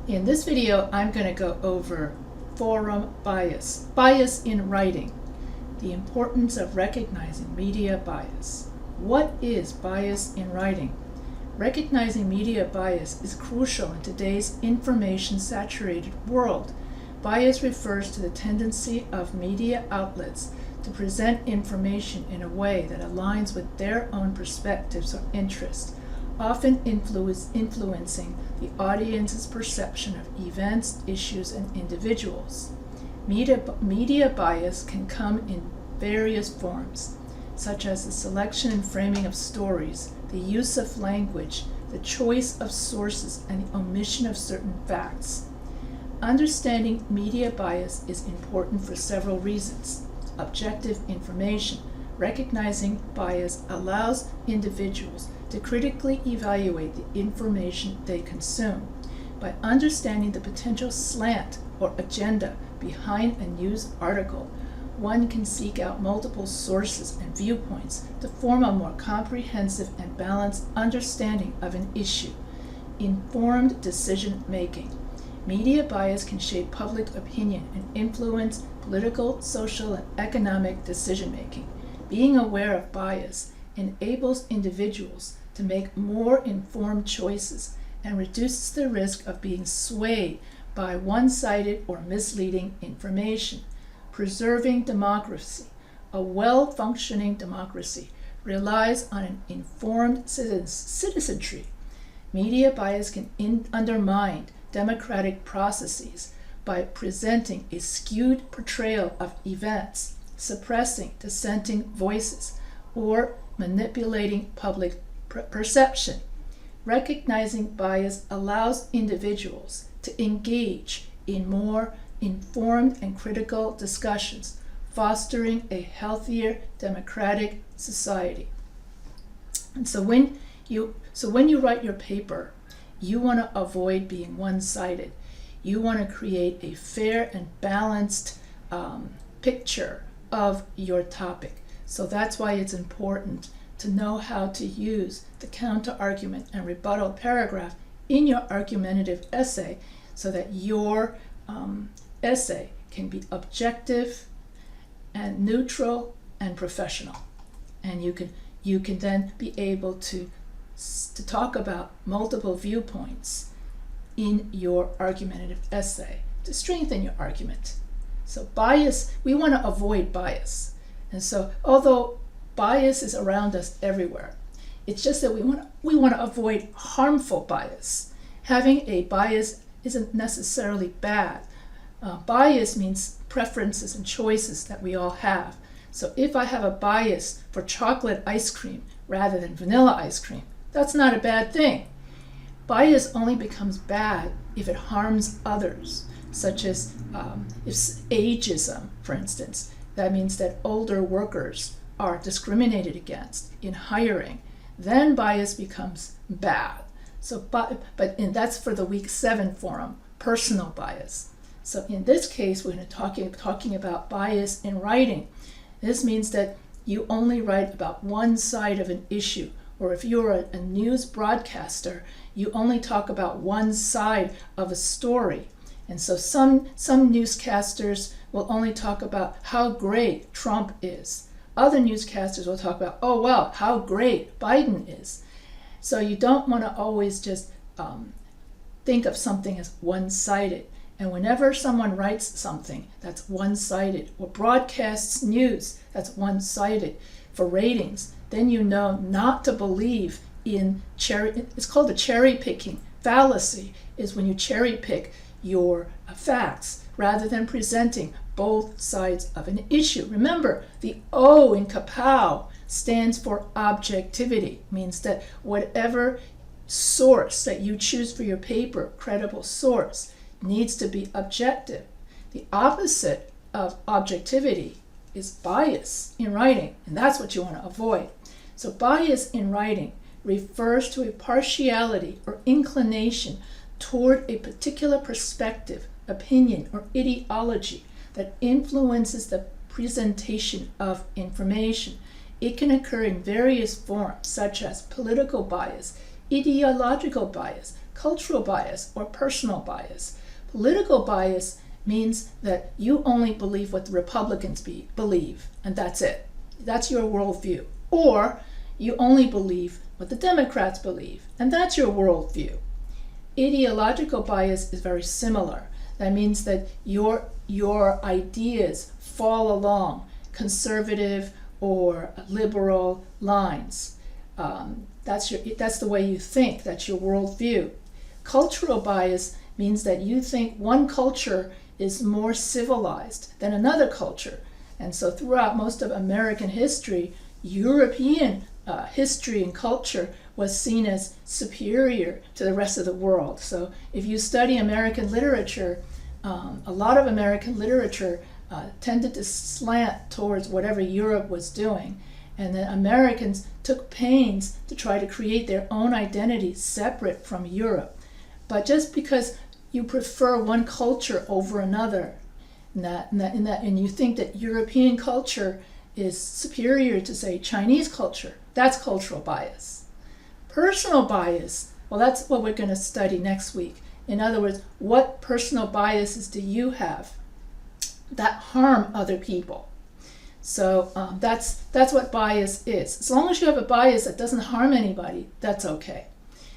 In this video, I'm going to go over forum bias, bias in writing, the importance of recognizing media bias. What is bias in writing? Recognizing media bias is crucial in today's information-saturated world. Bias refers to the tendency of media outlets to present information in a way that aligns with their own perspectives or interests, often influencing the audience's perception of events, issues, and individuals. Media bias can come in various forms, such as the selection and framing of stories, the use of language, the choice of sources, and the omission of certain facts. Understanding media bias is important for several reasons. Objective information. Recognizing bias allows individuals to critically evaluate the information they consume. By understanding the potential slant or agenda behind a news article, one can seek out multiple sources and viewpoints to form a more comprehensive and balanced understanding of an issue. Informed decision making. Media bias can shape public opinion and influence political, social, and economic decision making. Being aware of bias enables individuals to make more informed choices and reduces the risk of being swayed by one-sided or misleading information. Preserving democracy. A well-functioning democracy relies on an informed citizenry. Media bias can undermine democratic processes by presenting a skewed portrayal of events, suppressing dissenting voices, or manipulating public perception. Recognizing bias allows individuals to engage in more informed and critical discussions, fostering a healthier democratic society. And so when you write your paper, you want to avoid being one-sided. You want to create a fair and balanced picture of your topic. So that's why it's important to know how to use the counter-argument and rebuttal paragraph in your argumentative essay so that your essay can be objective and neutral and professional. And you can then be able to talk about multiple viewpoints in your argumentative essay to strengthen your argument. So bias, we want to avoid bias. And so although bias is around us everywhere, it's just that we want to avoid harmful bias. Having a bias isn't necessarily bad. Bias means preferences and choices that we all have. So if I have a bias for chocolate ice cream rather than vanilla ice cream, that's not a bad thing. Bias only becomes bad if it harms others, such as if ageism, for instance. That means that older workers are discriminated against in hiring. Then bias becomes bad. So, that's for the Week 7 forum, personal bias. So in this case, we're going to talking about bias in writing. This means that you only write about one side of an issue, or if you're a news broadcaster, you only talk about one side of a story. And so some newscasters will only talk about how great Trump is. Other newscasters will talk about, oh wow, how great Biden is. So you don't want to always just think of something as one-sided. And whenever someone writes something that's one-sided or broadcasts news that's one-sided for ratings, then you know not to believe in it's called the cherry picking fallacy, is when you cherry pick your facts rather than presenting both sides of an issue. Remember, the O in kapow stands for objectivity, means that whatever source that you choose for your paper, credible source, needs to be objective. The opposite of objectivity is bias in writing, and that's what you want to avoid. So bias in writing refers to a partiality or inclination toward a particular perspective, opinion, or ideology that influences the presentation of information. It can occur in various forms, such as political bias, ideological bias, cultural bias or personal bias. Political bias means that you only believe what the Republicans believe, and that's it. That's your worldview. Or you only believe what the Democrats believe, and that's your worldview. Ideological bias is very similar. That means that your ideas fall along conservative or liberal lines. That's the way you think. That's your worldview. Cultural bias means that you think one culture is more civilized than another culture. And so throughout most of American history, European history and culture was seen as superior to the rest of the world. So if you study American literature, a lot of American literature tended to slant towards whatever Europe was doing. And the Americans took pains to try to create their own identity separate from Europe. But just because you prefer one culture over another, and you think that European culture is superior to, say, Chinese culture, that's cultural bias. Personal bias, well, that's what we're going to study next week. In other words, what personal biases do you have that harm other people? So that's what bias is. As long as you have a bias that doesn't harm anybody, that's okay.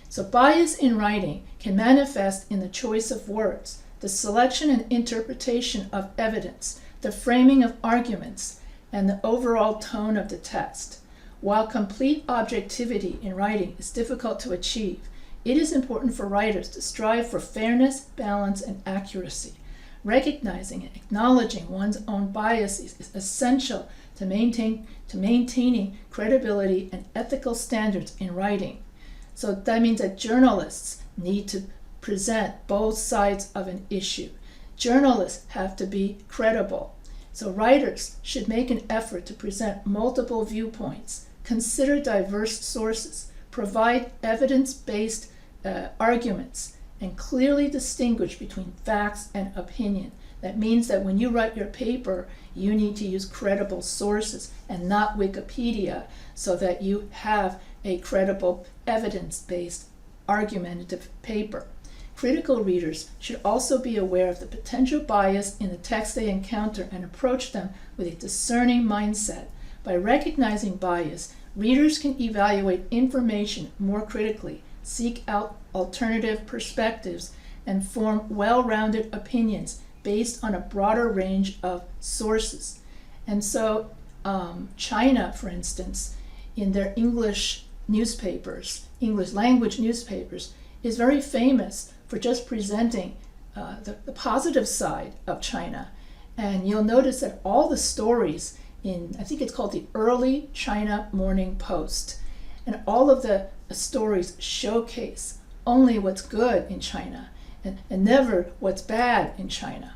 So bias in writing can manifest in the choice of words, the selection and interpretation of evidence, the framing of arguments, and the overall tone of the text. While complete objectivity in writing is difficult to achieve, it is important for writers to strive for fairness, balance, and accuracy. Recognizing and acknowledging one's own biases is essential to maintaining credibility and ethical standards in writing. So that means that journalists need to present both sides of an issue. Journalists have to be credible. So writers should make an effort to present multiple viewpoints, consider diverse sources, provide evidence-based arguments, and clearly distinguish between facts and opinion. That means that when you write your paper, you need to use credible sources and not Wikipedia, so that you have a credible, evidence-based, argumentative paper. Critical readers should also be aware of the potential bias in the text they encounter and approach them with a discerning mindset. By recognizing bias, readers can evaluate information more critically, seek out alternative perspectives, and form well-rounded opinions based on a broader range of sources. And so China, for instance, in their English newspapers, English language newspapers, is very famous for just presenting the positive side of China. And you'll notice that all the stories in, I think it's called the Early China Morning Post, and all of the stories showcase only what's good in China and never what's bad in China.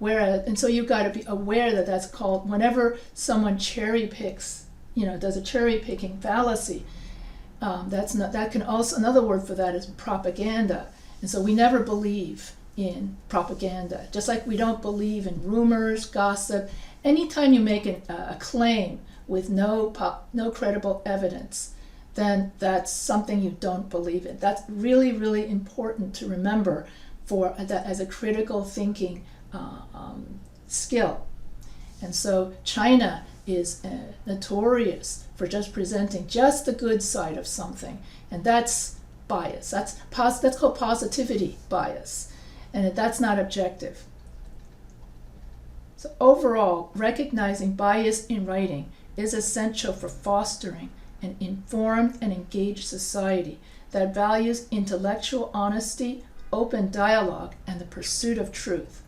And so you've got to be aware that that's called, whenever someone cherry picks, does a cherry picking fallacy, that can also, another word for that is propaganda. And so we never believe in propaganda, just like we don't believe in rumors, gossip. Anytime you make a claim with no credible evidence, then that's something you don't believe in. That's really, really important to remember for that as a critical thinking skill. And so China is notorious for just presenting just the good side of something, and that's bias. That's called positivity bias, and that's not objective. So overall, recognizing bias in writing is essential for fostering an informed and engaged society that values intellectual honesty, open dialogue, and the pursuit of truth.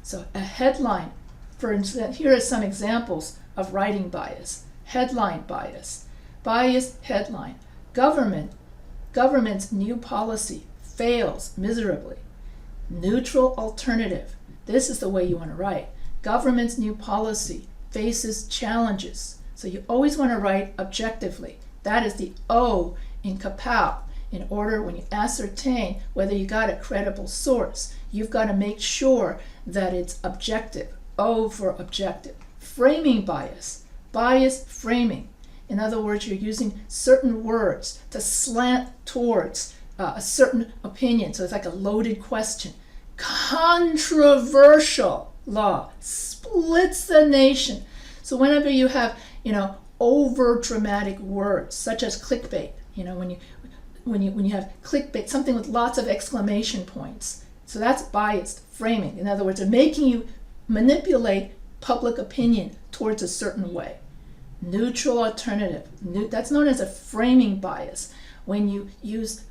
So a headline, for instance, here are some examples of writing bias. Headline bias. Biased headline. Government's new policy fails miserably. Neutral alternative. This is the way you want to write. Government's new policy faces challenges. So you always want to write objectively. That is the O in kapow. In order, when you ascertain whether you got a credible source, you've got to make sure that it's objective. O for objective. Framing bias. Bias framing. In other words, you're using certain words to slant towards a certain opinion. So it's like a loaded question. Controversial law splits the nation. So whenever you have, over dramatic words such as clickbait, when you have clickbait, something with lots of exclamation points. So that's biased framing. In other words, they're making you manipulate public opinion towards a certain way. Neutral alternative. That's known as a framing bias. When you use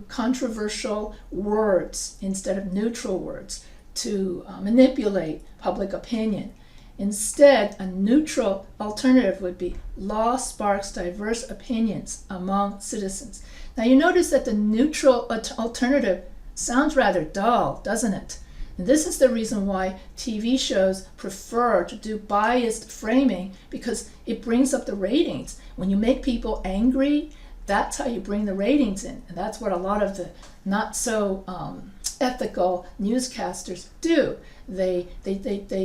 controversial words instead of neutral words to manipulate public opinion. Instead, a neutral alternative would be law sparks diverse opinions among citizens. Now you notice that the neutral alternative sounds rather dull, doesn't it? And this is the reason why TV shows prefer to do biased framing, because it brings up the ratings. When you make people angry, that's how you bring the ratings in. And that's what a lot of the not so ethical newscasters do. They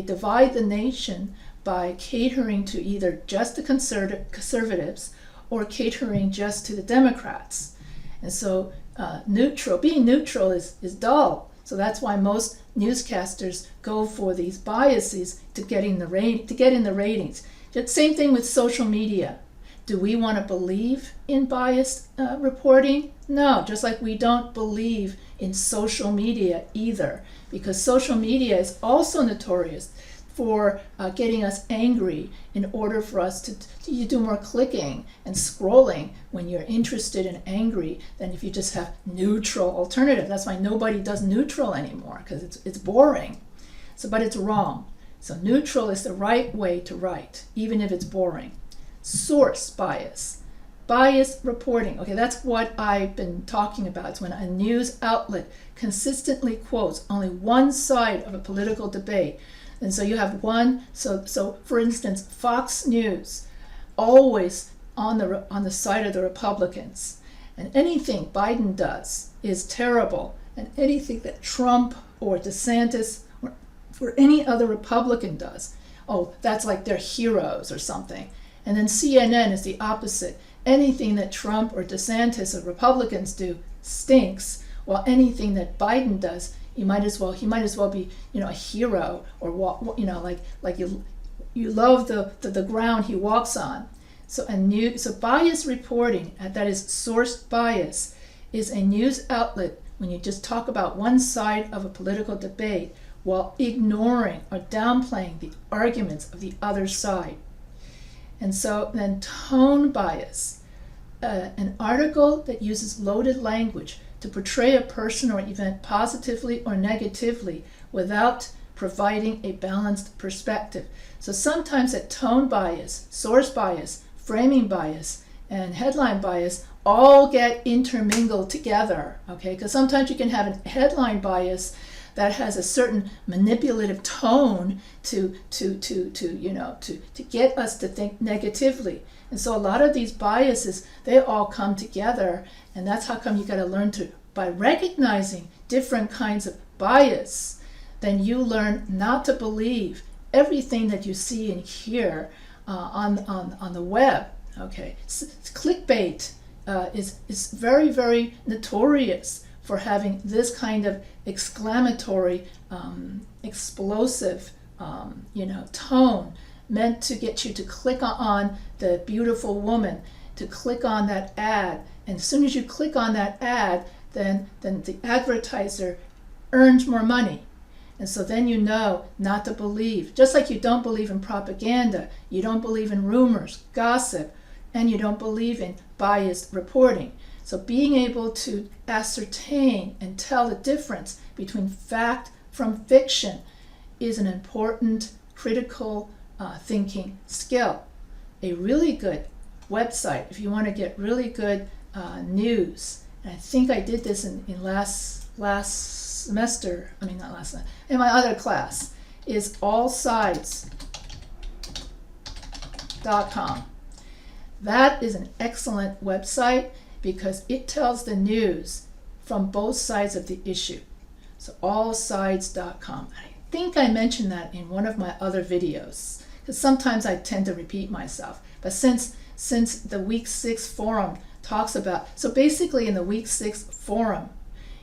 divide the nation by catering to either just the conservatives or catering just to the Democrats. And so being neutral is dull. So that's why most newscasters go for these biases to get in the ratings. Same thing with social media. Do we want to believe in biased reporting? No, just like we don't believe in social media either, because social media is also notorious for getting us angry in order for us to do more clicking and scrolling when you're interested and angry than if you just have neutral alternative. That's why nobody does neutral anymore, because it's boring. But it's wrong. So neutral is the right way to write, even if it's boring. Source bias. Biased reporting. Okay, that's what I've been talking about. It's when a news outlet consistently quotes only one side of a political debate. And so you have one, so for instance, Fox News, always on the side of the Republicans. And anything Biden does is terrible. And anything that Trump or DeSantis or any other Republican does, that's like they're heroes or something. And then CNN is the opposite. Anything that Trump or DeSantis or Republicans do stinks, while anything that Biden does, he might as well be, a hero, or like you love the ground he walks on. So bias reporting, that is source bias, is a news outlet when you just talk about one side of a political debate while ignoring or downplaying the arguments of the other side. And so then tone bias, an article that uses loaded language to portray a person or event positively or negatively without providing a balanced perspective. So sometimes that tone bias, source bias, framing bias, and headline bias all get intermingled together, okay? Because sometimes you can have a headline bias that has a certain manipulative tone to get us to think negatively. And so a lot of these biases, they all come together, and that's how come you got to learn by recognizing different kinds of bias, then you learn not to believe everything that you see and hear on the web. Okay, clickbait is very, very notorious for having this kind of exclamatory, explosive, tone meant to get you to click on the beautiful woman, to click on that ad. And as soon as you click on that ad, then the advertiser earns more money. And so then you know not to believe. Just like you don't believe in propaganda, you don't believe in rumors, gossip, and you don't believe in biased reporting. So being able to ascertain and tell the difference between fact from fiction is an important critical thinking skill. A really good website, if you want to get really good news, and I think I did this in last semester, in my other class, is allsides.com. That is an excellent website because it tells the news from both sides of the issue. So allsides.com. I think I mentioned that in one of my other videos, because sometimes I tend to repeat myself. But since the week 6 forum talks about. So basically in the week 6 forum,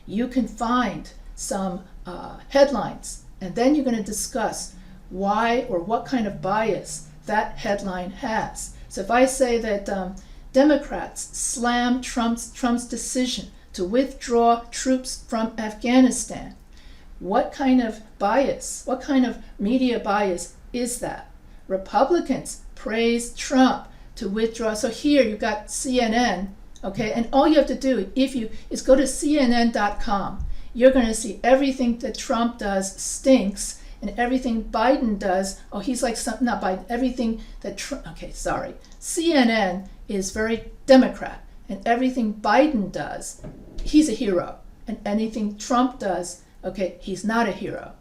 you can find some headlines, and then you're going to discuss why or what kind of bias that headline has. So if I say that Democrats slam Trump's decision to withdraw troops from Afghanistan, what kind of bias, what kind of media bias is that? Republicans praise Trump to withdraw. So here you've got CNN, okay, and all you have to do is go to CNN.com. You're going to see everything that Trump does stinks, and everything Biden does, he's like something, not Biden, everything that CNN is very Democrat, and everything Biden does, he's a hero, and anything Trump does, he's not a hero.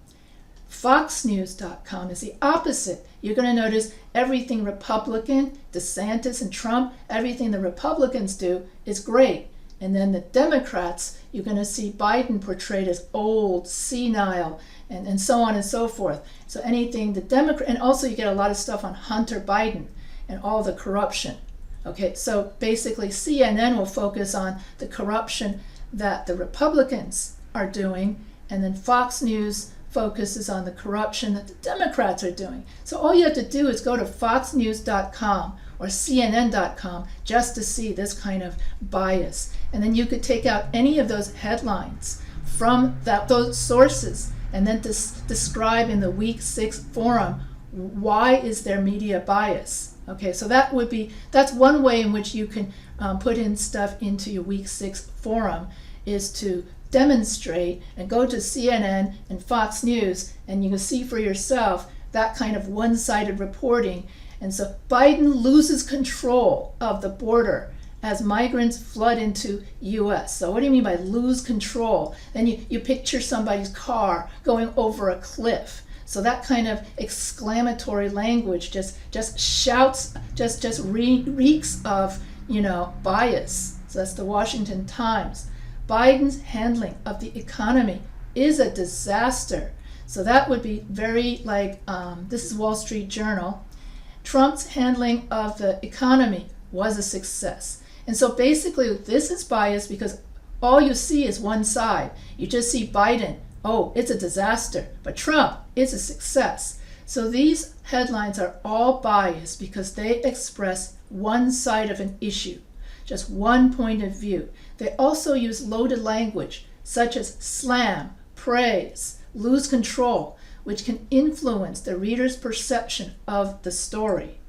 FoxNews.com is the opposite. You're going to notice everything Republican, DeSantis and Trump, everything the Republicans do is great. And then the Democrats, you're going to see Biden portrayed as old, senile, and so on and so forth. So anything the Democrat, and also you get a lot of stuff on Hunter Biden and all the corruption. Okay, so basically CNN will focus on the corruption that the Republicans are doing, and then Fox News focuses on the corruption that the Democrats are doing. So all you have to do is go to foxnews.com or CNN.com just to see this kind of bias. And then you could take out any of those headlines from those sources and then describe in the week 6 forum why is there media bias. Okay, so that's one way in which you can put in stuff into your week 6 forum, is to demonstrate and go to CNN and Fox News, and you can see for yourself that kind of one-sided reporting. And so Biden loses control of the border as migrants flood into U.S. So what do you mean by lose control? Then you picture somebody's car going over a cliff. So that kind of exclamatory language just shouts, just reeks of, bias. So that's the Washington Times. Biden's handling of the economy is a disaster. So that would be very like, this is Wall Street Journal. Trump's handling of the economy was a success. And so basically this is biased because all you see is one side. You just see Biden, it's a disaster, but Trump is a success. So these headlines are all biased because they express one side of an issue, just one point of view. They also use loaded language such as slam, praise, lose control, which can influence the reader's perception of the story.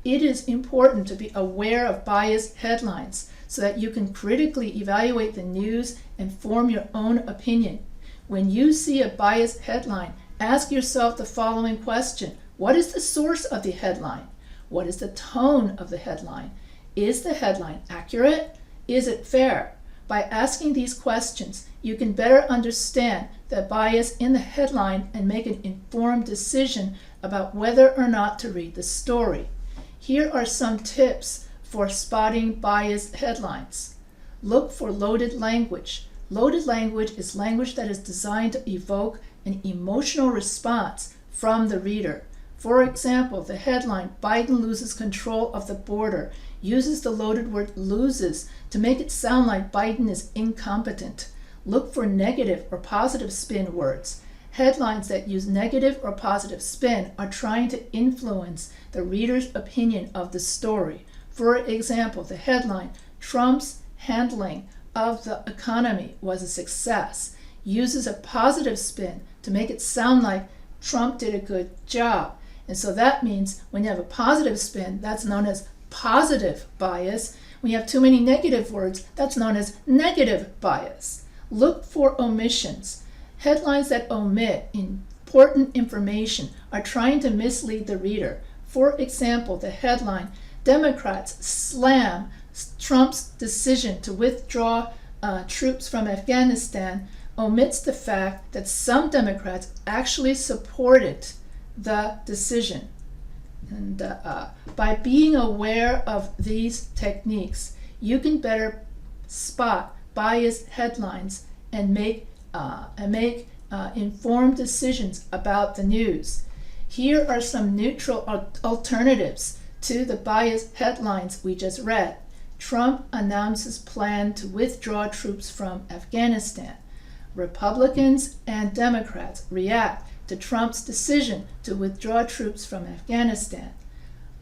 It is important to be aware of biased headlines so that you can critically evaluate the news and form your own opinion. When you see a biased headline, ask yourself the following question. What is the source of the headline? What is the tone of the headline? Is the headline accurate? Is it fair? By asking these questions, you can better understand the bias in the headline and make an informed decision about whether or not to read the story. Here are some tips for spotting biased headlines. Look for loaded language. Loaded language is language that is designed to evoke an emotional response from the reader. For example, the headline, Biden loses control of the border, uses the loaded word loses to make it sound like Biden is incompetent. Look for negative or positive spin words. Headlines that use negative or positive spin are trying to influence the reader's opinion of the story. For example, the headline, Trump's handling of the economy was a success, uses a positive spin to make it sound like Trump did a good job. And so that means when you have a positive spin, that's known as positive bias. When you have too many negative words, that's known as negative bias. Look for omissions. Headlines that omit important information are trying to mislead the reader. For example, the headline, Democrats slam Trump's decision to withdraw troops from Afghanistan, omits the fact that some Democrats actually supported the decision. And by being aware of these techniques, you can better spot biased headlines and make informed decisions about the news. Here are some neutral alternatives to the biased headlines we just read. Trump announces plan to withdraw troops from Afghanistan. Republicans and Democrats react to Trump's decision to withdraw troops from Afghanistan.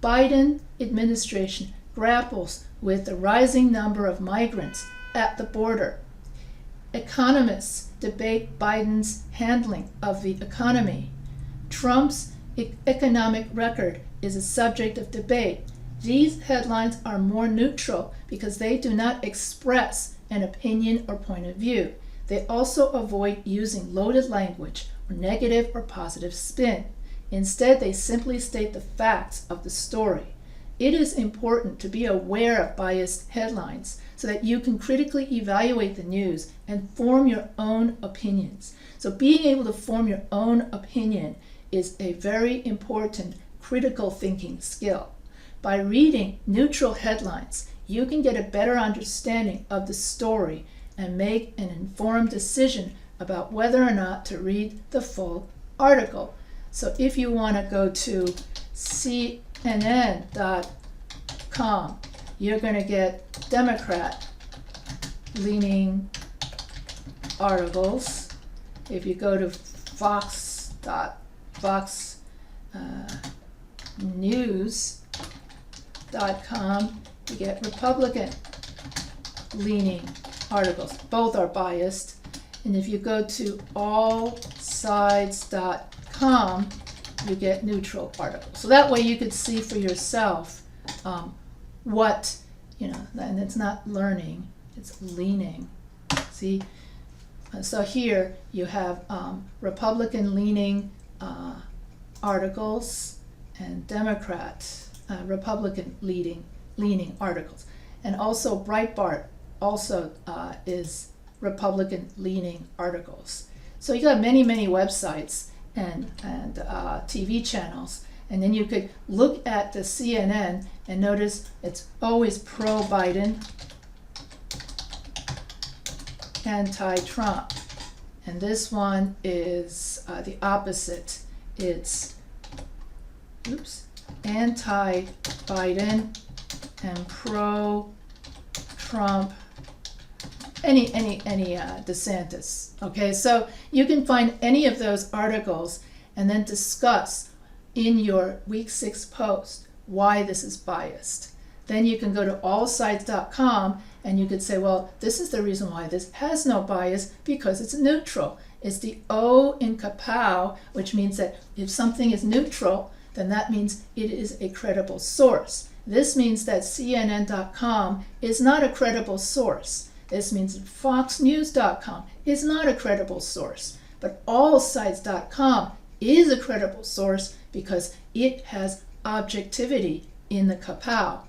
Biden administration grapples with the rising number of migrants at the border. Economists debate Biden's handling of the economy. Trump's economic record is a subject of debate. These headlines are more neutral because they do not express an opinion or point of view. They also avoid using loaded language or negative or positive spin. Instead, they simply state the facts of the story. It is important to be aware of biased headlines so that you can critically evaluate the news and form your own opinions. So being able to form your own opinion is a very important critical thinking skill. By reading neutral headlines, you can get a better understanding of the story and make an informed decision about whether or not to read the full article. So if you want to go to CNN.com, you're going to get Democrat-leaning articles. If you go to fox.news.com, you get Republican-leaning articles. Both are biased. And if you go to allsides.com, you get neutral articles. So that way you could see for yourself what, and it's not learning, it's leaning. See? So here you have Republican-leaning articles and Republican-leaning articles. And also Breitbart also is Republican-leaning articles. So you got many, many websites and TV channels, and then you could look at the CNN and notice it's always pro-Biden, anti-Trump. And this one is the opposite. It's anti-Biden and pro-Trump. Any DeSantis. Okay, so you can find any of those articles and then discuss in your week 6 post why this is biased. Then you can go to allsides.com and you could say, well, this is the reason why this has no bias, because it's neutral. It's the O in kapow, which means that if something is neutral, then that means it is a credible source. This means that CNN.com is not a credible source. This means that foxnews.com is not a credible source. But allsides.com is a credible source because it has objectivity in the kapow.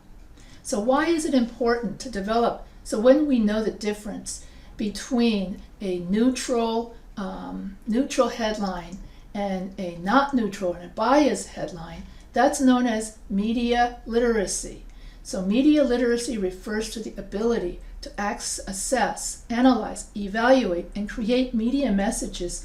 So why is it important to develop? So when we know the difference between a neutral headline and a not neutral and a biased headline, that's known as media literacy. So media literacy refers to the ability to assess, analyze, evaluate, and create media messages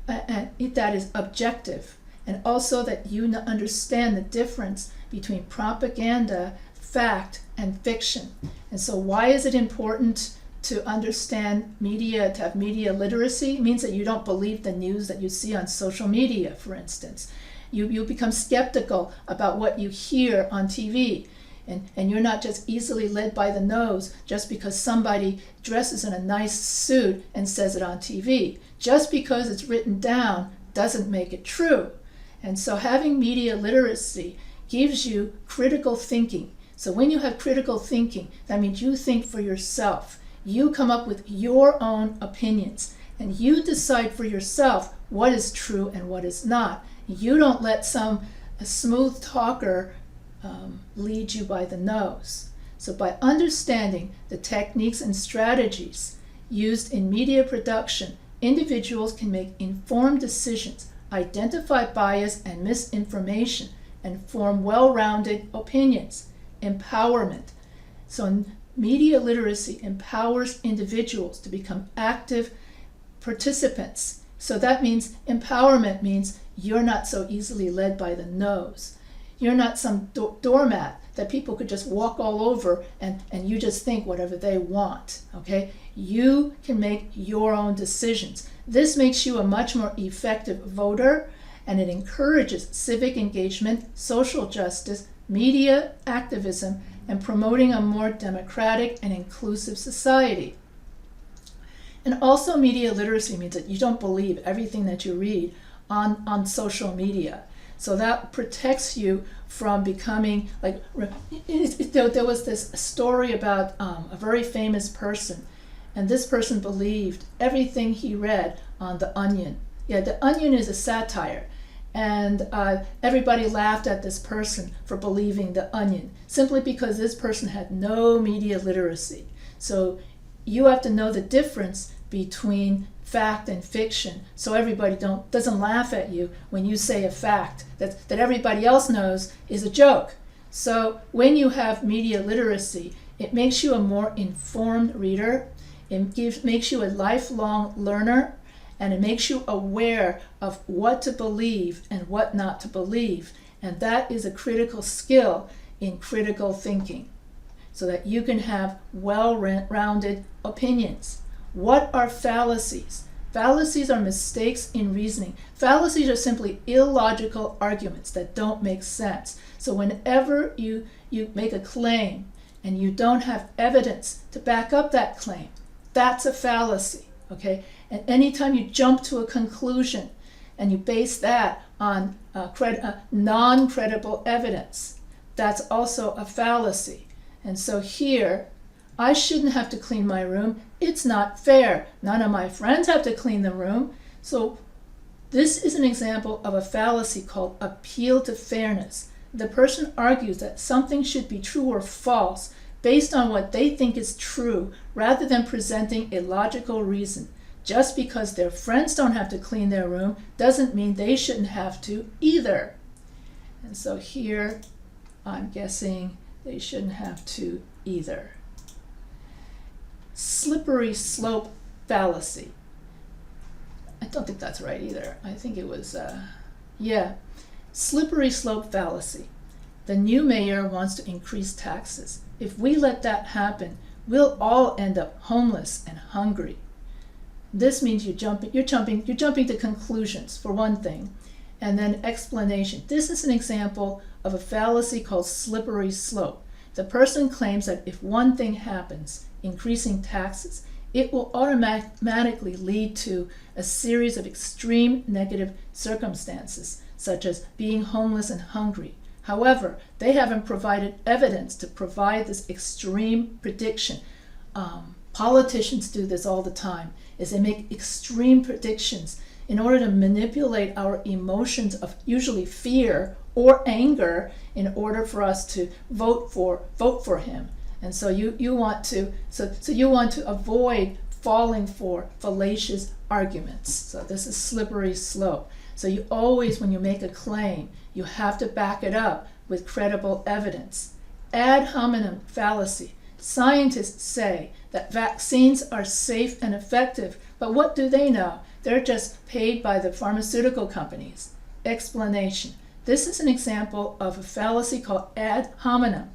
that is objective, and also that you understand the difference between propaganda, fact, and fiction. And so why is it important to understand media, to have media literacy? It means that you don't believe the news that you see on social media, for instance. You become skeptical about what you hear on TV. And you're not just easily led by the nose just because somebody dresses in a nice suit and says it on TV. Just because it's written down doesn't make it true. And so having media literacy gives you critical thinking. So when you have critical thinking, that means you think for yourself. You come up with your own opinions, and you decide for yourself what is true and what is not. You don't let some smooth talker lead you by the nose. So by understanding the techniques and strategies used in media production, individuals can make informed decisions, identify bias and misinformation, and form well-rounded opinions. Empowerment. So media literacy empowers individuals to become active participants. So that means empowerment means you're not so easily led by the nose. You're not some doormat that people could just walk all over and you just think whatever they want, okay? You can make your own decisions. This makes you a much more effective voter, and it encourages civic engagement, social justice, media activism, and promoting a more democratic and inclusive society. And also media literacy means that you don't believe everything that you read on social media. So that protects you from becoming like, there was this story about a very famous person, and this person believed everything he read on The Onion. Yeah, The Onion is a satire, and everybody laughed at this person for believing The Onion, simply because this person had no media literacy. So you have to know the difference between fact and fiction, so everybody doesn't laugh at you when you say a fact that everybody else knows is a joke. So when you have media literacy, it makes you a more informed reader, it makes you a lifelong learner, and it makes you aware of what to believe and what not to believe. And that is a critical skill in critical thinking, so that you can have well-rounded opinions. What are fallacies? Fallacies are mistakes in reasoning. Fallacies are simply illogical arguments that don't make sense. So whenever you make a claim and you don't have evidence to back up that claim, that's a fallacy, okay? And anytime you jump to a conclusion and you base that on non-credible evidence, that's also a fallacy. And so here, I shouldn't have to clean my room. It's not fair. None of my friends have to clean the room. So this is an example of a fallacy called appeal to fairness. The person argues that something should be true or false based on what they think is true, rather than presenting a logical reason. Just because their friends don't have to clean their room doesn't mean they shouldn't have to either. And so here, I'm guessing they shouldn't have to either. Slippery slope fallacy. I don't think that's right either. I think it was, slippery slope fallacy. The new mayor wants to increase taxes. If we let that happen, we'll all end up homeless and hungry. This means you're jumping to conclusions, for one thing, and then explanation. This is an example of a fallacy called slippery slope. The person claims that if one thing happens, increasing taxes, it will automatically lead to a series of extreme negative circumstances, such as being homeless and hungry. However, they haven't provided evidence to provide this extreme prediction. Politicians do this all the time, is they make extreme predictions in order to manipulate our emotions of usually fear or anger in order for us to vote for him. And so you want to avoid falling for fallacious arguments. So this is slippery slope. So you always, when you make a claim, you have to back it up with credible evidence. Ad hominem fallacy. Scientists say that vaccines are safe and effective, but what do they know? They're just paid by the pharmaceutical companies. Explanation. This is an example of a fallacy called ad hominem.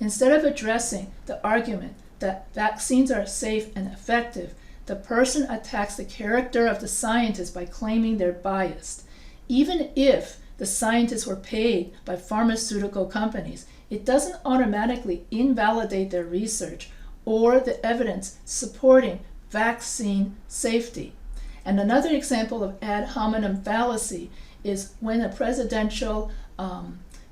Instead of addressing the argument that vaccines are safe and effective, the person attacks the character of the scientist by claiming they're biased. Even if the scientists were paid by pharmaceutical companies, it doesn't automatically invalidate their research or the evidence supporting vaccine safety. And another example of ad hominem fallacy is when a presidential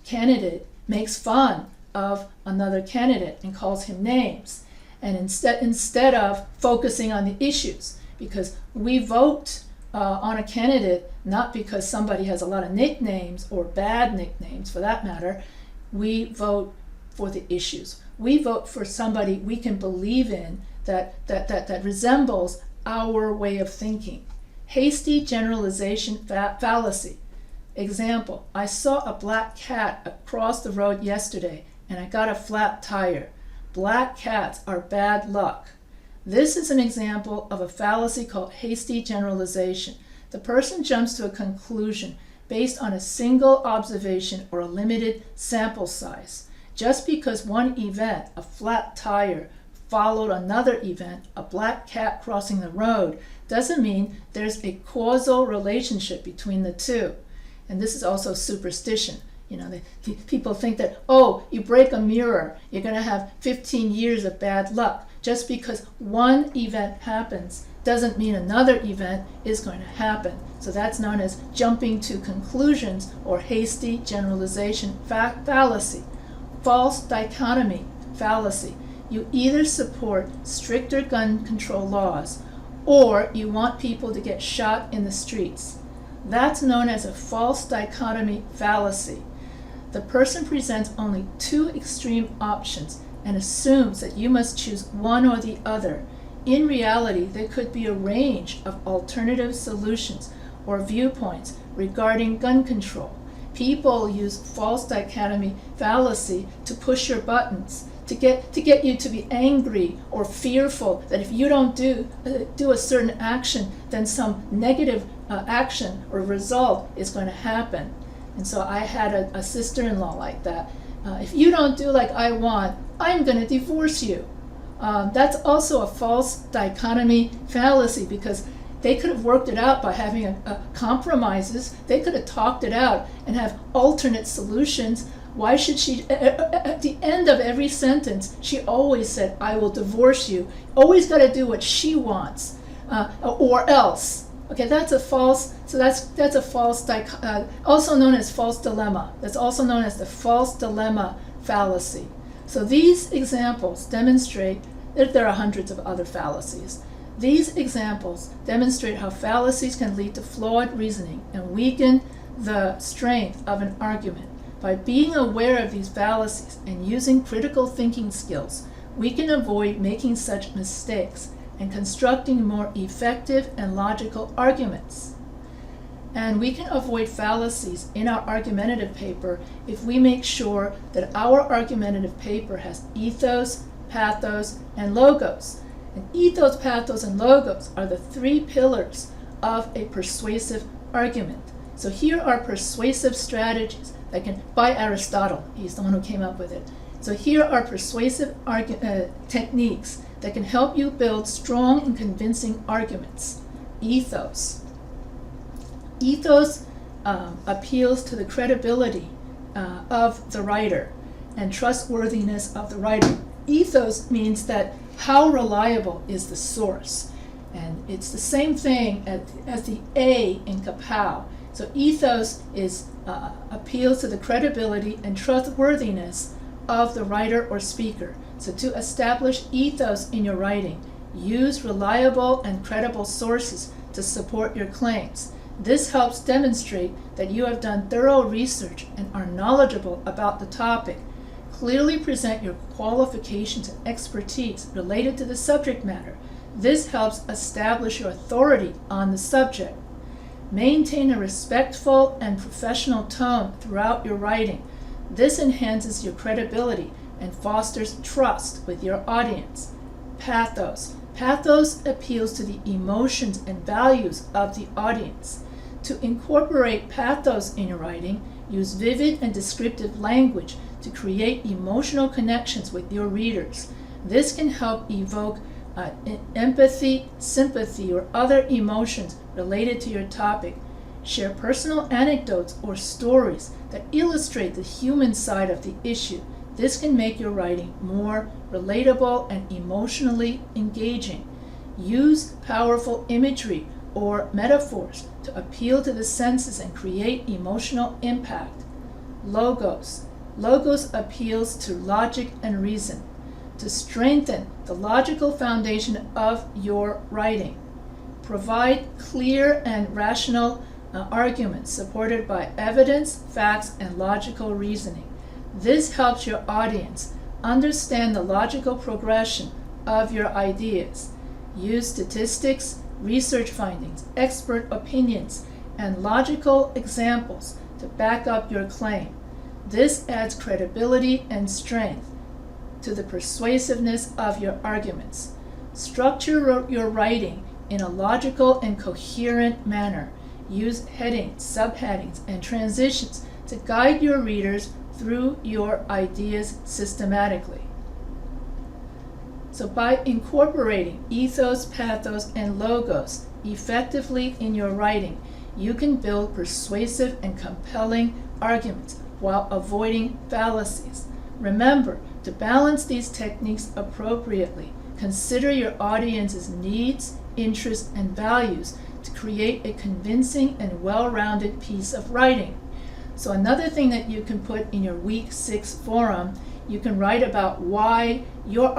candidate makes fun of another candidate and calls him names. And instead of focusing on the issues, because we vote on a candidate not because somebody has a lot of nicknames or bad nicknames for that matter, we vote for the issues. We vote for somebody we can believe in that resembles our way of thinking. Hasty generalization fallacy. Example, I saw a black cat across the road yesterday and I got a flat tire. Black cats are bad luck. This is an example of a fallacy called hasty generalization. The person jumps to a conclusion based on a single observation or a limited sample size. Just because one event, a flat tire, followed another event, a black cat crossing the road, doesn't mean there's a causal relationship between the two. And this is also superstition. People think that, oh, you break a mirror, you're going to have 15 years of bad luck. Just because one event happens doesn't mean another event is going to happen. So that's known as jumping to conclusions or hasty generalization fallacy. False dichotomy fallacy. You either support stricter gun control laws or you want people to get shot in the streets. That's known as a false dichotomy fallacy. The person presents only two extreme options and assumes that you must choose one or the other. In reality, there could be a range of alternative solutions or viewpoints regarding gun control. People use false dichotomy fallacy to push your buttons, to get you to be angry or fearful that if you don't do a certain action, then some negative action or result is going to happen. And so I had a sister-in-law like that. If you don't do like I want, I'm going to divorce you. That's also a false dichotomy fallacy, because they could have worked it out by having compromises. They could have talked it out and have alternate solutions. Why should she, at the end of every sentence, she always said, I will divorce you. Always got to do what she wants, or else. Okay, that's a false, so that's a false, also known as false dilemma. That's also known as the false dilemma fallacy. So these examples demonstrate that there are hundreds of other fallacies. These examples demonstrate how fallacies can lead to flawed reasoning and weaken the strength of an argument. By being aware of these fallacies and using critical thinking skills, we can avoid making such mistakes and constructing more effective and logical arguments. And we can avoid fallacies in our argumentative paper if we make sure that our argumentative paper has ethos, pathos, and logos. And ethos, pathos, and logos are the three pillars of a persuasive argument. So here are persuasive strategies that can, by Aristotle, he's the one who came up with it. So here are persuasive techniques that can help you build strong and convincing arguments. Ethos. Ethos appeals to the credibility of the writer and trustworthiness of the writer. Ethos means that how reliable is the source? And it's the same thing as the A in kapow. So ethos appeals to the credibility and trustworthiness of the writer or speaker. So to establish ethos in your writing, use reliable and credible sources to support your claims. This helps demonstrate that you have done thorough research and are knowledgeable about the topic. Clearly present your qualifications and expertise related to the subject matter. This helps establish your authority on the subject. Maintain a respectful and professional tone throughout your writing. This enhances your credibility and fosters trust with your audience. Pathos. Pathos appeals to the emotions and values of the audience. To incorporate pathos in your writing, use vivid and descriptive language to create emotional connections with your readers. This can help evoke empathy, sympathy, or other emotions related to your topic. Share personal anecdotes or stories that illustrate the human side of the issue. This can make your writing more relatable and emotionally engaging. Use powerful imagery or metaphors to appeal to the senses and create emotional impact. Logos. Logos appeals to logic and reason, to strengthen the logical foundation of your writing. Provide clear and rational arguments supported by evidence, facts, and logical reasoning. This helps your audience understand the logical progression of your ideas. Use statistics, research findings, expert opinions, and logical examples to back up your claim. This adds credibility and strength to the persuasiveness of your arguments. Structure your writing in a logical and coherent manner. Use headings, subheadings, and transitions to guide your readers through your ideas systematically. So by incorporating ethos, pathos, and logos effectively in your writing, you can build persuasive and compelling arguments while avoiding fallacies. Remember to balance these techniques appropriately. Consider your audience's needs, interests, and values to create a convincing and well-rounded piece of writing. So another thing that you can put in your Week 6 forum, you can write about why your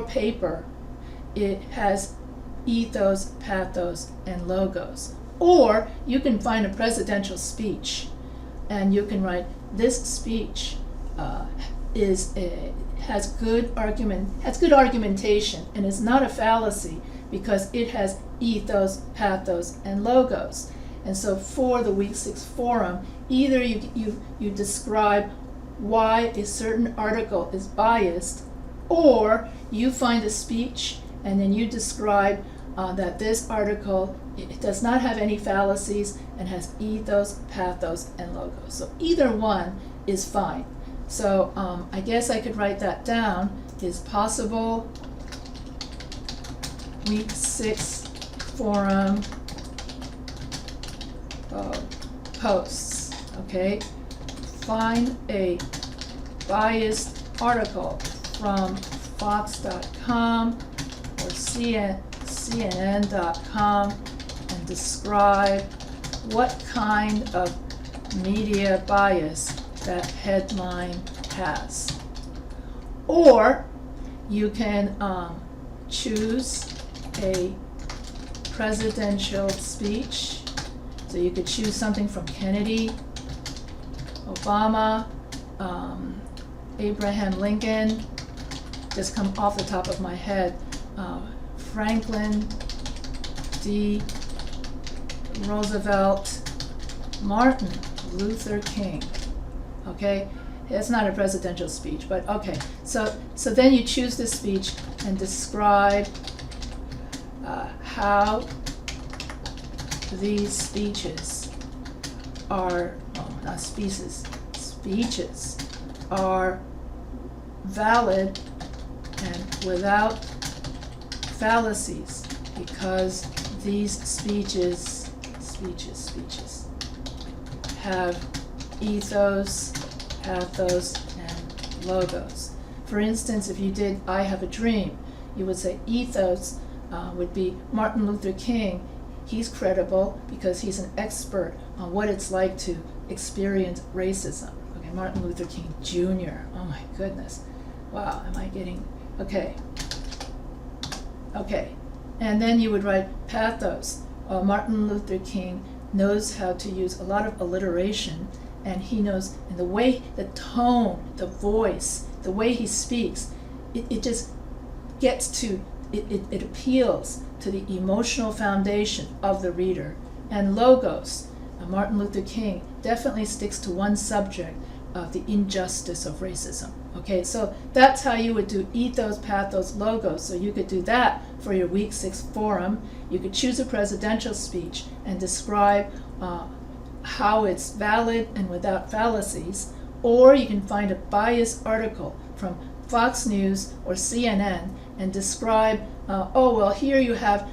paper, it has ethos, pathos, and logos. Or you can find a presidential speech and you can write, this speech has good argumentation and is not a fallacy because it has ethos, pathos, and logos. And so for the Week 6 forum, either you describe why a certain article is biased, or you find a speech and then you describe that this article, it does not have any fallacies and has ethos, pathos, and logos. So either one is fine. So I guess I could write that down. Is possible Week 6 forum posts. Okay, find a biased article from Fox.com or CNN.com and describe what kind of media bias that headline has. Or you can choose a presidential speech. So you could choose something from Kennedy, Obama, Abraham Lincoln, just come off the top of my head, Franklin D. Roosevelt, Martin Luther King. Okay, it's not a presidential speech, but okay. So then you choose the speech and describe how these speeches are, not speeches, speeches are valid and without fallacies, because these speeches have ethos, pathos, and logos. For instance, if you did I Have a Dream, you would say ethos would be Martin Luther King. He's credible because he's an expert on what it's like to experience racism. Okay, Martin Luther King Jr. Oh my goodness. Wow, am I getting, okay. And then you would write pathos. Martin Luther King knows how to use a lot of alliteration, and he knows, and the way, the tone, the voice, the way he speaks, it just gets to, it appeals to the emotional foundation of the reader. And logos, Martin Luther King definitely sticks to one subject of the injustice of racism. Okay, so that's how you would do ethos, pathos, logos. So you could do that for your Week 6 forum. You could choose a presidential speech and describe how it's valid and without fallacies. Or you can find a biased article from Fox News or CNN and describe, here you have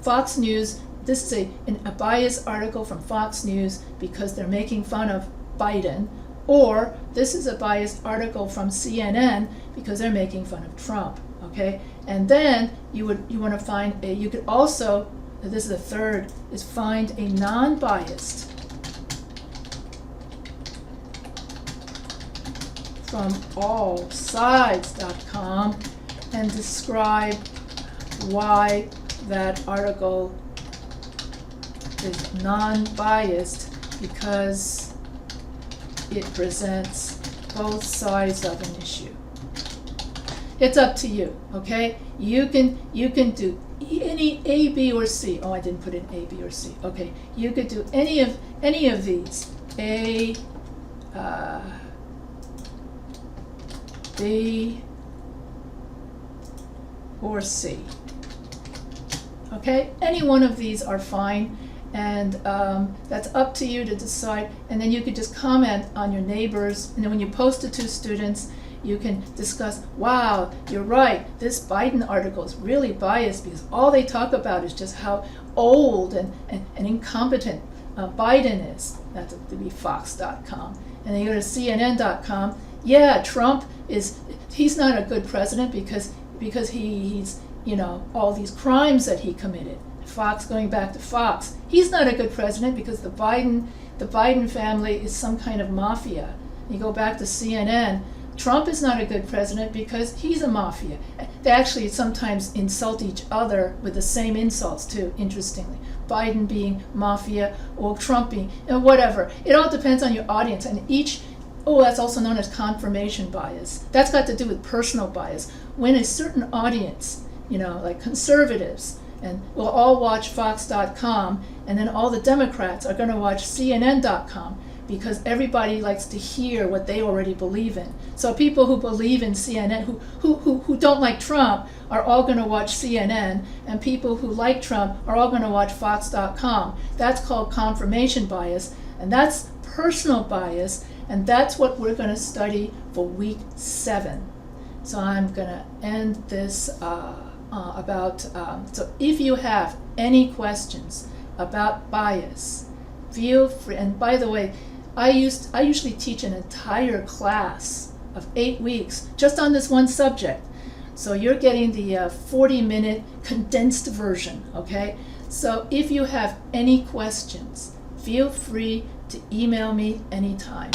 Fox News. This is a biased article from Fox News because they're making fun of Biden. Or this is a biased article from CNN because they're making fun of Trump. Okay, and then you want to find you could also, this is the third, is find a non-biased from allsides.com and describe why that article is non-biased because it presents both sides of an issue. It's up to you, okay? You can do any A, B, or C. Oh, I didn't put in A, B, or C. Okay, you could do any of these. A, B, or C. Okay, any one of these are fine, and that's up to you to decide. And then you could just comment on your neighbors, and then when you post it to students, you can discuss, wow, you're right, this Biden article is really biased because all they talk about is just how old and incompetent Biden is. That would be Fox.com. And then you go to CNN.com. Yeah, Trump he's not a good president because he's, all these crimes that he committed. Fox, going back to Fox, he's not a good president because the Biden family is some kind of mafia. You go back to CNN, Trump is not a good president because he's a mafia. They actually sometimes insult each other with the same insults too, interestingly. Biden being mafia or Trump being, whatever. It all depends on your audience, and that's also known as confirmation bias. That's got to do with personal bias. When a certain audience, like conservatives, and we'll all watch Fox.com, and then all the Democrats are going to watch CNN.com because everybody likes to hear what they already believe in. So people who believe in CNN, who don't like Trump, are all going to watch CNN, and people who like Trump are all going to watch Fox.com. That's called confirmation bias, and that's personal bias, and that's what we're going to study for week 7. So I'm going to end this so if you have any questions about bias, feel free. And by the way, I usually teach an entire class of 8 weeks just on this one subject. So you're getting the 40-minute condensed version, okay? So if you have any questions, feel free to email me anytime.